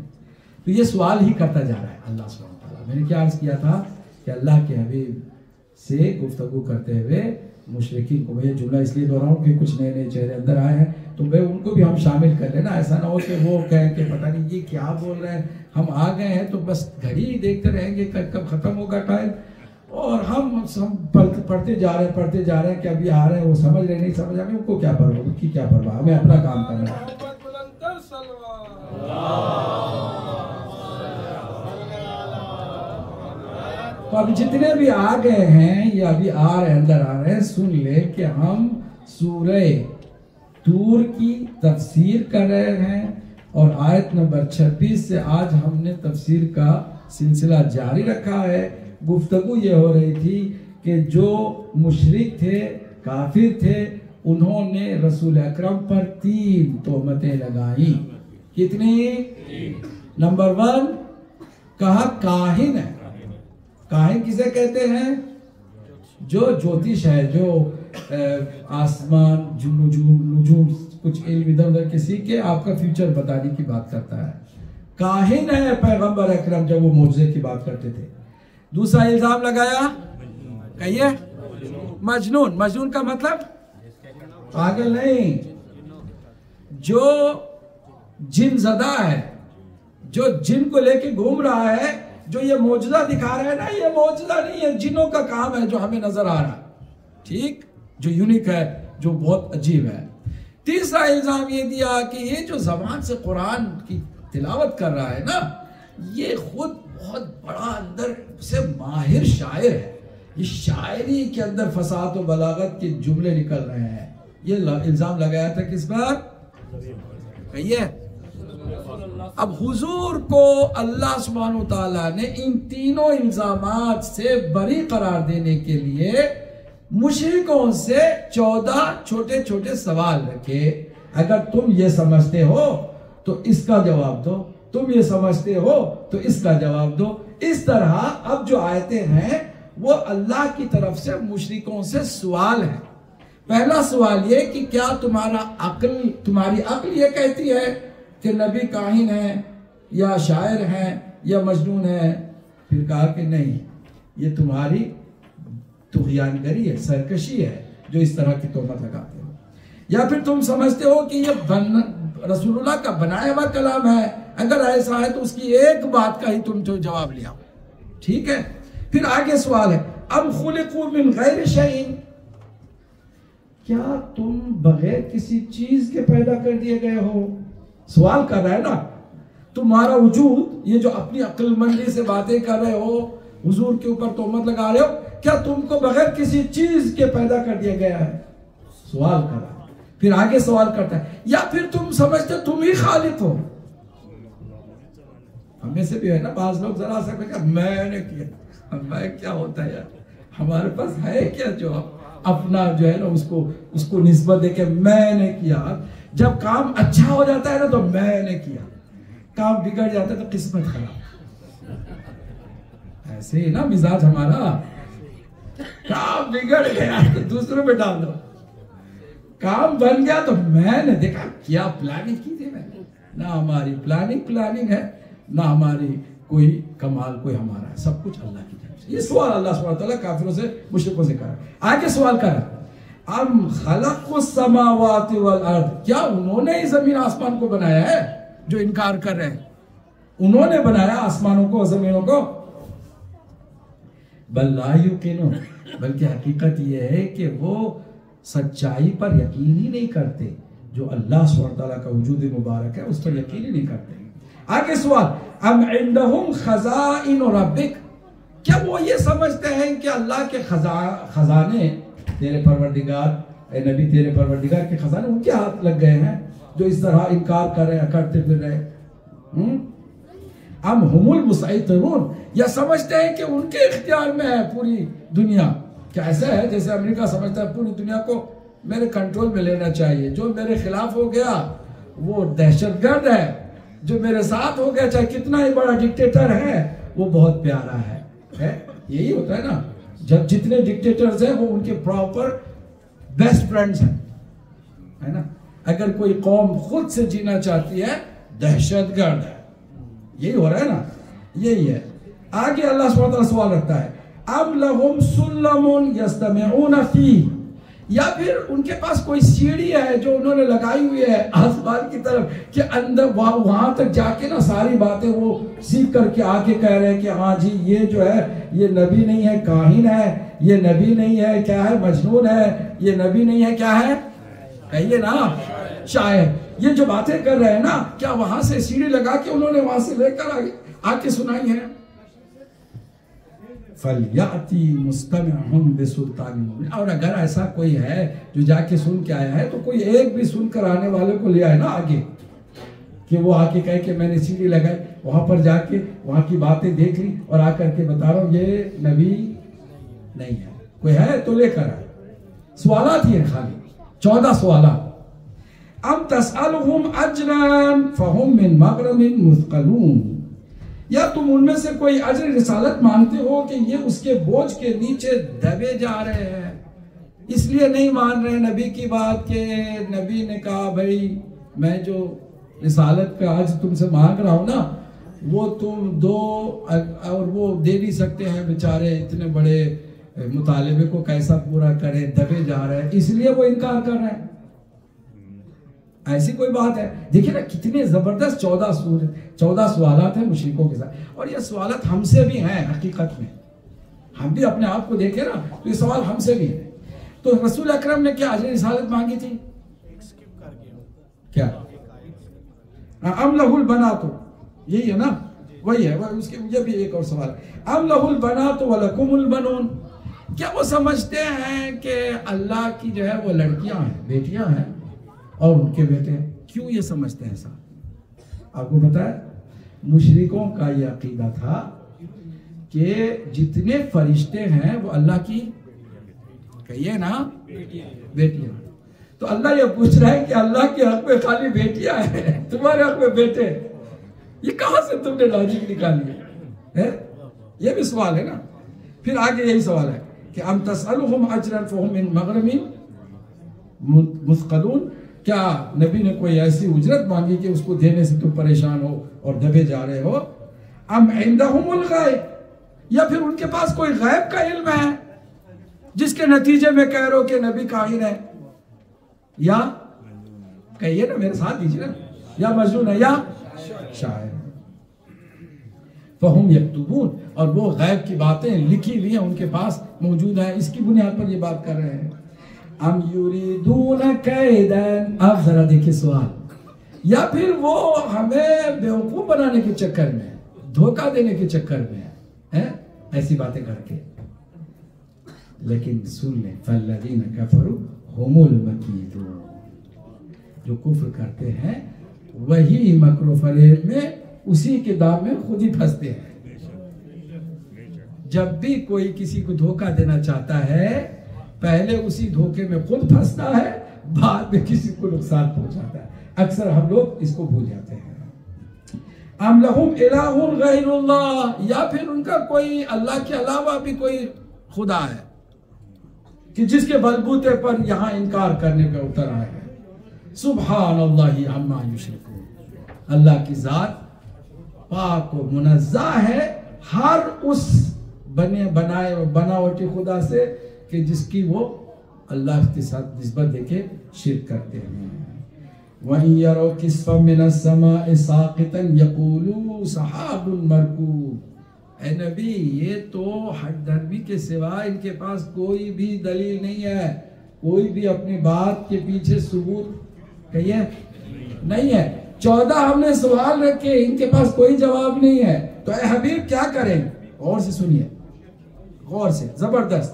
[SPEAKER 1] تو یہ سوال ہی کرتا جا رہا ہے اللہ سبحانہ وتعالیٰ. میں نے کیا عرض کیا تھا کہ اللہ کے حبیب سے گفتگو کرتے ہوئے مشرکین کو، میں یہ جملہ اس لیے دہراؤں کہ کچھ نئے چہرے اندر آئے ہیں تو میں ان کو بھی ہم شامل کر لینا، ایسا نہ ہو کہ وہ کہیں کہ پتہ نہیں یہ کیا بول رہے ہیں، ہم آ گئے ہیں تو بس گھڑی ہی دیکھتے رہیں گے کب ختم ہوگا ٹائم، اور ہم پڑھتے جا رہے ہیں کہ ابھی آ رہے ہیں، وہ سمجھ رہے نہیں سمجھ رہے، ان کو کیا پرواہ، ان کی کیا پرواہ، ہمیں اپنا کام کرنا ہے. تو اب جتنے بھی آ گئے ہیں یا ابھی آ رہے ہیں، اندر آ رہے ہیں، سن لے کہ ہم سورہ طور کی تفسیر کر رہے ہیں، اور آیت نمبر 26 سے آج ہم نے تفسیر کا سلسلہ جاری رکھا ہے. گفتگو یہ ہو رہی تھی کہ جو مشرک تھے، کافر تھے، انہوں نے رسول اکرم پر 3 تہمتیں لگائیں. کتنی؟ نمبر 1 کہا کاہن ہے. کاہن کسے کہتے ہیں؟ جو جوتش ہے، جو آسمان، نجوم کچھ علم ادھر ادھر کسی کے آپ کا فیوچر بتانے کی بات کرتا ہے. کاہن ہے پیغمبر اکرم جب وہ معجزے کی بات کرتے تھے. دوسرا الزام لگایا، کہیے مجنون. مجنون کا مطلب پاگل نہیں، جو جن زدہ ہے، جو جن کو لے کے گھوم رہا ہے، جو یہ معجزہ دکھا رہے ہیں نا، یہ معجزہ نہیں ہے، جنوں کا کام ہے جو ہمیں نظر آ رہا ہے، ٹھیک، جو یونیک ہے، جو بہت عجیب ہے. تیسرا الزام یہ دیا کہ یہ جو زبان سے قرآن کی تلاوت کر رہا ہے نا، یہ خود بہت بڑا اندر سے ماہر شاعر ہے، یہ شاعری کے اندر فصاحت و بلاغت کے جملے نکل رہے ہیں. یہ الزام لگایا تھا کس پر؟ کہیے اب حضور کو اللہ سبحانہ وتعالیٰ نے ان تینوں الزامات سے بری قرار دینے کے لیے مشرکوں سے 14 چھوٹے چھوٹے سوال رکھے. اگر تم یہ سمجھتے ہو تو اس کا جواب دو، تم یہ سمجھتے ہو تو اس کا جواب دو. اس طرح اب جو آیتیں ہیں وہ اللہ کی طرف سے مشرکوں سے سوال ہے. پہلا سوال یہ کہ کیا تمہاری عقل یہ کہتی ہے کہ نبی کاہن ہے یا شاعر ہیں یا مجنون ہے؟ پھر کہا کہ نہیں، یہ تمہاری طغیان گری ہے، سرکشی ہے جو اس طرح کی تہمت لگاتے ہو. یا پھر تم سمجھتے ہو کہ یہ رسول اللہ کا بنایا ہوا کلام ہے، اگر ایسا ہے تو اس کی ایک بات کا ہی تم جو جواب لیا. ٹھیک ہے. پھر آگے سوال ہے ام خلقوا من غیر شیء، کیا تم بغیر کسی چیز کے پیدا کر دیے گئے ہو؟ سوال کر رہا ہے نا. تمہارا وجود، یہ جو اپنی عقل مندی سے باتیں کر رہے ہو، حضور کے اوپر تہمت لگا رہے ہو، کیا تم کو بغیر کسی چیز کے پیدا کر دیا گیا ہے؟ سوال کر رہا ہے. پھر آگے سوال کرتا ہے یا پھر تم سمجھتے تم ہی خالق ہو. ہمیں سے بھی ہے نا بعض لوگ ذرا سا کہ میں نے کیا، میں کیا ہوتا ہے یار، ہمارے پاس ہے کیا جو اپنا جو ہے نا اس کو نسبت دے کے میں نے کیا. جب کام اچھا ہو جاتا ہے نا تو میں نے کیا، کام بگڑ جاتا ہے تو قسمت خراب. ایسے ہی نا مزاج ہمارا، کام بگڑ گیا تو دوسروں پہ ڈال دو، کام بن گیا تو میں نے دیکھا کیا پلاننگ کی تھی. میں نہ ہماری پلاننگ ہے، نہ ہماری کوئی کمال کوئی ہمارا ہے، سب کچھ اللہ کی طرف سے. یہ سوال اللہ سبحانہ وتعالیٰ کافروں سے مشرکوں سے کرا. آگے سوال کرا ام خلقوا السماوات والارض، کیا انہوں نے ہی زمین آسمان کو بنایا ہے جو انکار کر رہے ہیں؟ انہوں نے بنایا آسمانوں کو زمینوں کو؟ بل لا یوقنون، بلکہ حقیقت یہ ہے کہ وہ سچائی پر یقین ہی نہیں کرتے. جو اللہ سبحانہ تعالیٰ کا وجود مبارک ہے اس پر یقین ہی نہیں کرتے. آگے سوال ام عندہم خزائن ربک، کیا وہ یہ سمجھتے ہیں کہ اللہ کے خزانے، تیرے پروردگار اے نبی، تیرے پروردگار کے خزانے ان کے ہاتھ لگ گئے ہیں جو اس طرح انکار کر رہے ہیں، کرتے پھر رہے؟ ام ہم المسیطرون، یا سمجھتے ہیں کہ ان کے اختیار میں ہے پوری دنیا؟ کیا ایسا ہے جیسے امریکہ سمجھتا ہے پوری دنیا کو میرے کنٹرول میں لینا چاہیے، جو میرے خلاف ہو گیا وہ دہشت گرد ہے، جو میرے ساتھ ہو گیا چاہے کتنا ہی بڑا ڈکٹیٹر ہے وہ بہت پیارا ہے. یہی ہوتا ہے نا، جب جتنے ڈکٹیٹرز ہیں وہ ان کے پراپر بیسٹ فرینڈز ہیں، ہے نا. اگر کوئی قوم خود سے جینا چاہتی ہے دہشت گرد ہے. یہی ہو رہا ہے نا، یہی ہے. آگے اللہ سبحانہ وتعالیٰ سوال رکھتا ہے ام لہم سلم یستمعون فیہ، یا پھر ان کے پاس کوئی سیڑھی ہے جو انہوں نے لگائی ہوئی ہے آسمان کی طرف کہ اندر وہاں تک جا کے نا ساری باتیں وہ سیکھ کر کے آگے کہہ رہے ہیں کہ ہاں جی یہ جو ہے یہ نبی نہیں ہے کاہن ہے، یہ نبی نہیں ہے کیا ہے مجنون ہے، یہ نبی نہیں ہے کیا ہے، کہیے نا شاعر. یہ جو باتیں کر رہے ہیں نا، کیا وہاں سے سیڑھی لگا کے انہوں نے وہاں سے لے کر آ کے سنائی ہے؟ فَلْيَأْتِي مُسْتَمِعُهُمْ بِسُلْطَانٍ مُبِينٍ، اور اگر ایسا کوئی ہے جو جا کے سن کے آیا ہے تو کوئی ایک بھی سن کر آنے والے کو لے آئے نا آگے، کہ وہ آ کے کہے کہ میں نے سیڑھی لگائی وہاں پر جا کے وہاں کی باتیں دیکھ لی اور آ کر کے بتا رہا ہوں یہ نبی نہیں ہے. کوئی ہے تو لے کر آئے. سوالات ہی ہیں خالی 14 سوالات. ام تسألهم اجرا فهم من مغرم مثقلون، یا تم ان میں سے کوئی اجر رسالت مانگتے ہو کہ یہ اس کے بوجھ کے نیچے دبے جا رہے ہیں، اس لیے نہیں مان رہے نبی کی بات کہ نبی نے کہا بھائی میں جو رسالت کا آج تم سے مانگ رہا ہوں نا وہ تم دو، اور وہ دے نہیں سکتے ہیں بیچارے، اتنے بڑے مطالبے کو کیسا پورا کریں، دبے جا رہے ہیں اس لیے وہ انکار کر رہے ہیں. ایسی کوئی بات ہے؟ دیکھیں نا کتنے زبردست 14 سوالات ہیں مشرکوں کے ساتھ، اور یہ سوالات ہم سے بھی ہیں حقیقت میں. ہم بھی اپنے آپ کو دیکھیں نا تو یہ سوال ہم سے بھی ہے. تو رسول اکرم نے کیا اجر رسالت مانگی تھی؟ کیا ام لہ البنات، یہی ہے نا، وہی ہے. اس کے یہ بھی ایک اور سوال ہے ام لہ البنات ولکم البنون، کیا وہ سمجھتے ہیں کہ اللہ کی جو ہے وہ لڑکیاں ہیں، بیٹیاں ہیں اور ان کے بیٹے ہیں؟ کیوں یہ سمجھتے ہیں صاحب؟ آپ کو پتا ہے مشرکوں کا یہ عقیدہ تھا کہ جتنے فرشتے ہیں وہ اللہ کی کہیے نا بیٹیاں. تو اللہ یہ پوچھ رہا ہے کہ اللہ کے حق میں خالی بیٹیاں ہیں، تمہارے حق میں بیٹے؟ یہ کہاں سے تم نے لاجک نکالی ہے؟ یہ بھی سوال ہے نا. پھر آگے یہی سوال ہے کہ ام تسألهم اجرا فهم من مغرم مثقلون، کیا نبی نے کوئی ایسی اجرت مانگی کہ اس کو دینے سے تم پریشان ہو اور دبے جا رہے ہو؟ ام عندهم الغیب، یا پھر ان کے پاس کوئی غیب کا علم ہے جس کے نتیجے میں کہہ رہے ہو کہ نبی کاہن ہے، یا کہیے نا میرے ساتھ دیجیے نا، یا مجنون ہے یا شاعر. فہم یکتبون، اور وہ غیب کی باتیں لکھی ہوئی ہیں ان کے پاس موجود ہیں، اس کی بنیاد پر یہ بات کر رہے ہیں. ام یریدون کیدن، آپ ذرا دیکھیں سوال، یا پھر وہ ہمیں بیوقوف بنانے کے چکر میں، دھوکہ دینے کے چکر میں ہیں ایسی باتیں کر کے. لیکن سن لیں فالذین کفروا هم المکیدون، جو کفر کرتے ہیں وہی مکر و فریب میں اسی کے دام میں خود ہی پھنستے ہیں. جب بھی کوئی کسی کو دھوکہ دینا چاہتا ہے پہلے اسی دھوکے میں خود پھنستا ہے، بعد میں کسی کو نقصان پہنچاتا ہے. اکثر ہم لوگ اس کو بھول جاتے ہیں. ام لہم الہ غیر اللہ، یا پھر ان کا کوئی اللہ کے علاوہ بھی کوئی خدا ہے کہ جس کے بلبوتے پر یہاں انکار کرنے پہ اتر آئے ہیں. سبحان اللہ عما یشرکون، اللہ کی ذات پاک و منزہ ہے ہر اس بناوٹی خدا سے کہ جس کی وہ اللہ کے ساتھ نسبت دے کے شرک کرتے ہیں. وَإِن يَرَوْا كِسْفًا مِّنَ السَّمَاءِ سَاقِطًا يَقُولُوا سَحَابٌ مَّرْكُومٌ. اے نبی یہ تو حق درمی کے سوا ان کے پاس کوئی بھی دلیل نہیں ہے، کوئی بھی اپنی بات کے پیچھے ثبوت کہیے نہیں ہے. 14 ہم نے سوال رکھے، ان کے پاس کوئی جواب نہیں ہے. تو اے حبیب کیا کریں؟ غور سے سنیے، غور سے، زبردست.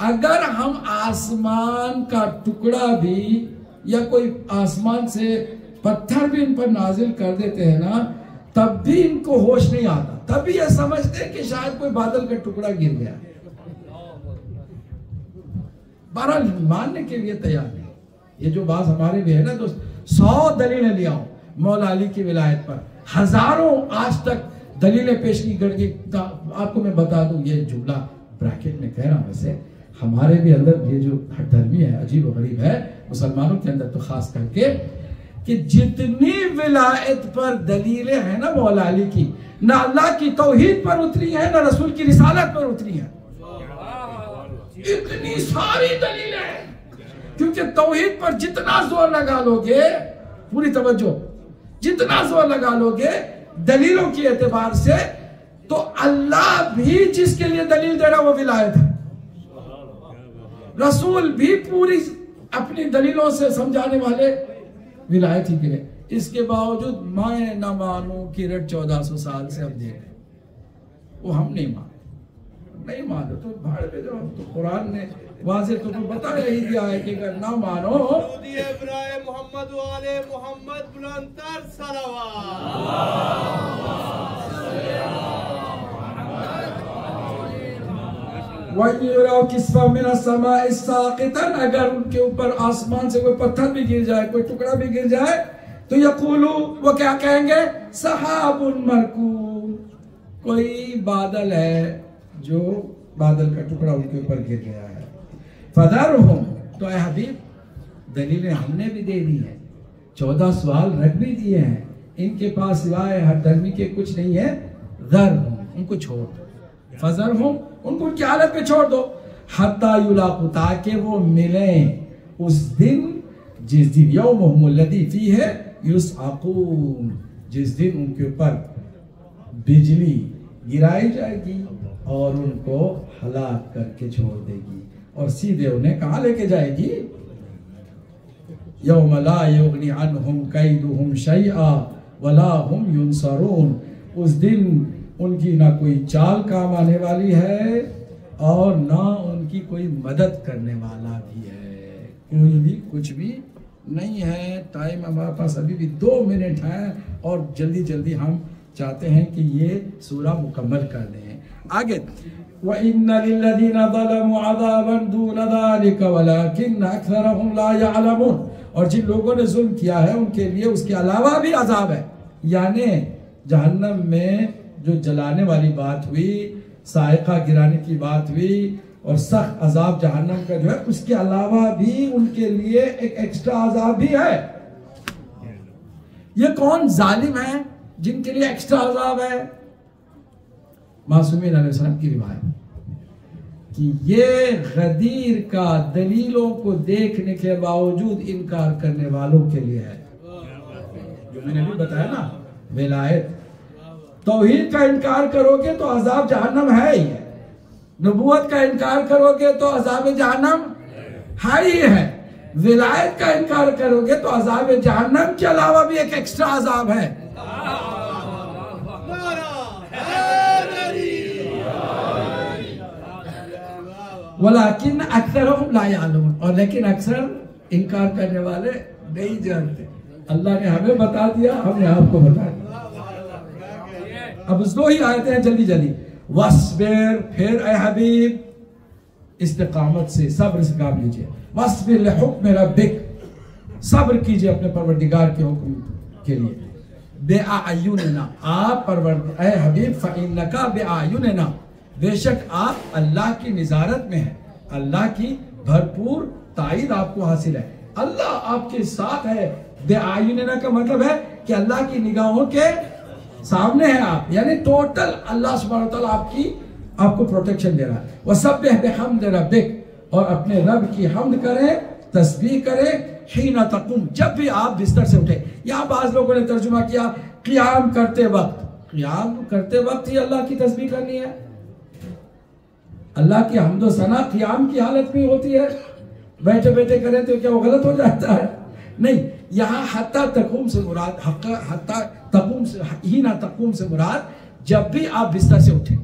[SPEAKER 1] اگر ہم آسمان کا ٹکڑا بھی یا کوئی آسمان سے پتھر بھی ان پر نازل کر دیتے ہیں نا، تب بھی ان کو ہوش نہیں آتا، تب بھی یہ سمجھتے ہیں کہ شاید کوئی بادل کا ٹکڑا گر گیا. بہرحال ماننے کے لیے تیار نہیں. یہ جو بات ہمارے بھی ہے نا دوست، 100 دلیلیں لے آؤ مولا علی کی ولایت پر، ہزاروں آج تک دلیلیں پیش کی کر کے. آپ کو میں بتا دوں، یہ جملہ بریکٹ میں کہہ رہا ہوں، ویسے ہمارے بھی اندر یہ جو ہٹ دھرمی ہے عجیب و غریب ہے، مسلمانوں کے اندر تو خاص کر کے، کہ جتنی ولایت پر دلیلیں ہیں نا مولا علی کی، نہ اللہ کی توحید پر اتری ہیں نہ رسول کی رسالت پر اتری ہیں. اتنی ساری دلیلیں ہیں، کیونکہ توحید پر جتنا زور لگا لو گے، پوری توجہ، جتنا زور لگا لو گے دلیلوں کی اعتبار سے، تو اللہ بھی جس کے لیے دلیل دے رہا وہ ولایت ہے، رسول بھی پوری اپنی دلیلوں سے سمجھانے والے ولایت ہی کے لیے. اس کے باوجود میں نہ مانوں کی رٹ 1400 سال سے اب دیکھ، وہ ہم نہیں مانو تو بھاڑ پہ جاؤ. تو قرآن نے واضح تو بتا ہی دیا ہے کہ اگر نہ مانو
[SPEAKER 3] محمد والے محمد بلندتر صلوات.
[SPEAKER 1] وَإِن يَرَوْا كِسْفًا مِّنَ السَّمَاءِ سَاقِطًا، اگر ان کے اوپر آسمان سے کوئی پتھر بھی گر جائے، کوئی ٹکڑا بھی گر جائے، تو یقولوا، وہ کیا کہیں گے؟ سحاب مرکوم، کوئی بادل ہے جو بادل کا ٹکڑا ان کے اوپر گر گیا ہے. فَذَرْهُمْ، تو اے حبیب دلیلیں ہم نے بھی دے دی ہیں، 14 سوال رکھ بھی دیے ہیں، ان کے پاس سوائے ہر درمی کے کچھ نہیں ہے. ذرہم، ان کو چھوڑ دو. فَذَرْهُمْ، ان کو ان کی حالت پہ چھوڑ دو. حَتَّى يُلَاقُوا، تاکہ وہ ملیں اس دن، جس دن یومہم الذی فیہ یصعقون، جس دن ان کے اوپر بجلی گرائی جائے گی اور ان کو ہلاک کر کے چھوڑ دے گی، اور سیدھے انہیں کہاں لے کے جائے گی؟ یوم لا یغنی عنہم کیدہم شیئا ولا ہم ینصرون، اس دن ان کی نہ کوئی چال کام آنے والی ہے اور نہ ان کی کوئی مدد کرنے والا بھی ہے، کوئی بھی کچھ بھی نہیں ہے، ٹائم ہمارے پاس ابھی بھی 2 منٹ ہیں اور جلدی جلدی ہم چاہتے ہیں کہ یہ سورہ مکمل کر دیں. آگے وَإِنَّ لِلَّذِينَ ظَلَمُوا عَذَابًا دُونَ ذَلِكَ وَلَكِنَّ أَكْثَرَهُمْ لَا يَعْلَمُونَ. اور جن لوگوں نے ظلم کیا ہے ان کے لیے اس کے علاوہ بھی عذاب ہے. یعنی جہنم میں جو جلانے والی بات ہوئی، صاعقہ گرانے کی بات ہوئی اور سخت عذاب جہنم کا جو ہے، اس کے علاوہ بھی ان کے لیے ایک ایکسٹرا عذاب بھی ہے. یہ کون ظالم ہے جن کے لیے ایکسٹرا عذاب ہے؟ معصومین علیہ السلام کی روایت کہ یہ غدیر کا دلیلوں کو دیکھنے کے باوجود انکار کرنے والوں کے لیے ہے. جو میں نے بھی بتایا نا، ولایت، توحید کا انکار کرو گے تو عذاب جہنم ہے ہی ہے، نبوت کا انکار کرو گے تو عذاب جہنم ہے ہی ہے، ولایت کا انکار کرو گے تو عذاب جہنم کے علاوہ بھی ایک ایکسٹرا عذاب ہے. وَلَكِنَّ أَكْثَرَهُمْ لَا يَعْلَمُونَ. اور لیکن اکثر انکار کرنے والے نہیں جانتے. اللہ نے ہمیں بتا دیا، ہم نے آپ کو بتا دیا. اب اس 2 ہی آیتیں ہیں، جلدی جلدی. وَاصْبِرْ، پھر اے حبیب استقامت سے، صبر سے کام لیجئے. وَاصْبِرْ لِحُکْمِ رَبِّكَ، صبر کیجئے اپنے پروردگار کے حکم کے لیے. بِأَعْيُنِنَا، آپ اے حبیب فَإِنَّكَ بِأَعْيُنِنَا، بے شک آپ اللہ کی نظارت میں ہیں، اللہ کی بھرپور تائید آپ کو حاصل ہے. اللہ آپ کے ساتھ ہے. بِأَعْيُنِنَا کا مطلب ہے کہ اللہ کی نگاہوں کے سامنے ہیں آپ، یعنی ٹوٹل اللہ سبحانہ وتعالیٰ آپ کو پروٹیکشن دے رہا ہے. وَسَبِّحْ بِحَمْدِ رَبِّكَ، اور اپنے رب کی حمد کریں، تسبیح کریں. حِینَ تَقُومُ، جب بھی آپ بستر سے اٹھیں. یہاں بعض لوگوں نے ترجمہ کیا قیام کرتے وقت. قیام کرتے وقت ہی اللہ کی تسبیح کرنی ہے؟ اللہ کی حمد و ثنا قیام کی حالت میں ہوتی ہے؟ بیٹھے بیٹھے کریں تو کیا وہ غلط ہو جاتا ہے؟ نہیں، یہاں حتی تقوم سے مراد، حتی تقوم سے، حین تقوم سے مراد جب بھی آپ بستر سے اٹھیں،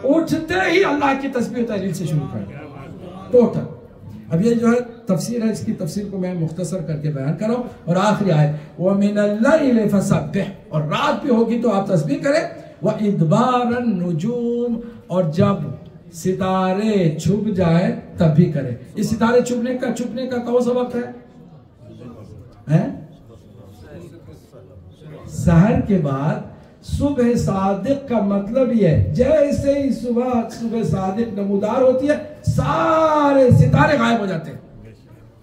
[SPEAKER 1] اٹھتے ہی اللہ کی تسبیح و تحلیل سے شروع کریں ٹوٹل. اب یہ جو ہے تفسیر ہے، اس کی تفسیر کو میں مختصر کر کے بیان کر رہا ہوں. اور آخری آیت وَمِنَ اللَّيْلِ فَسَبِّحْ، اور رات بھی ہوگی تو آپ تسبیح کریں. وَإِدْبَارَ النُّجُومِ، اور جب ستارے چھپ جائے تب بھی کریں. اس ستارے چھپنے کا کون سا وقت ہے؟ سحر کے بعد صبح صادق کا مطلب یہ ہے جیسے ہی صبح صادق نمودار ہوتی ہے سارے ستارے غائب ہو جاتے ہیں.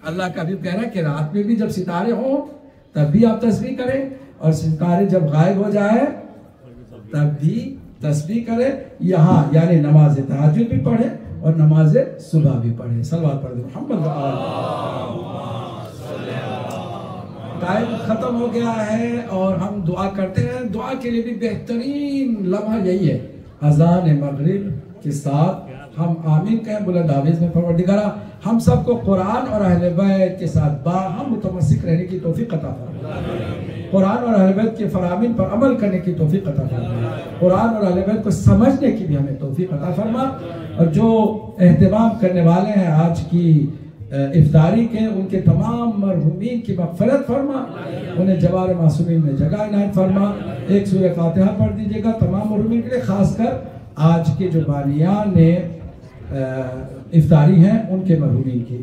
[SPEAKER 1] اللہ کا بھی کہہ رہا ہے کہ رات میں بھی جب ستارے ہوں تب بھی آپ تسبیح کریں، اور ستارے جب غائب ہو جائے تب بھی تسبیح کریں. یہاں یعنی نماز تہجد بھی پڑھیں اور نماز صبح بھی پڑھیں. صلوات پڑھ دیں محمد. ٹائم ختم ہو گیا ہے اور ہم دعا کرتے ہیں. دعا کے لیے بھی بہترین لمحہ یہی ہے، اذان مغرب کے ساتھ ہم آمین کہیں بلند آواز میں. پروردگارا ہم سب کو قرآن اور اہل بیت کے ساتھ باہم متمسک رہنے کی توفیق عطا فرما. قرآن اور اہل بیت کے فرامین پر عمل کرنے کی توفیق عطا فرما. قرآن اور اہل بیت کو سمجھنے کی بھی ہمیں توفیق عطا فرما. اور جو اہتمام کرنے والے ہیں آج کی افطاری کے، ان کے تمام مرحومین کی مغفرت فرما، انہیں جوار معصومین میں جگہ عنایت فرما. ایک سورہ فاتحہ پڑھ دیجئے گا تمام مرحومین کے لیے، خاص کر آج کے جو بانیان افطاری ہیں ان کے مرحومین کی.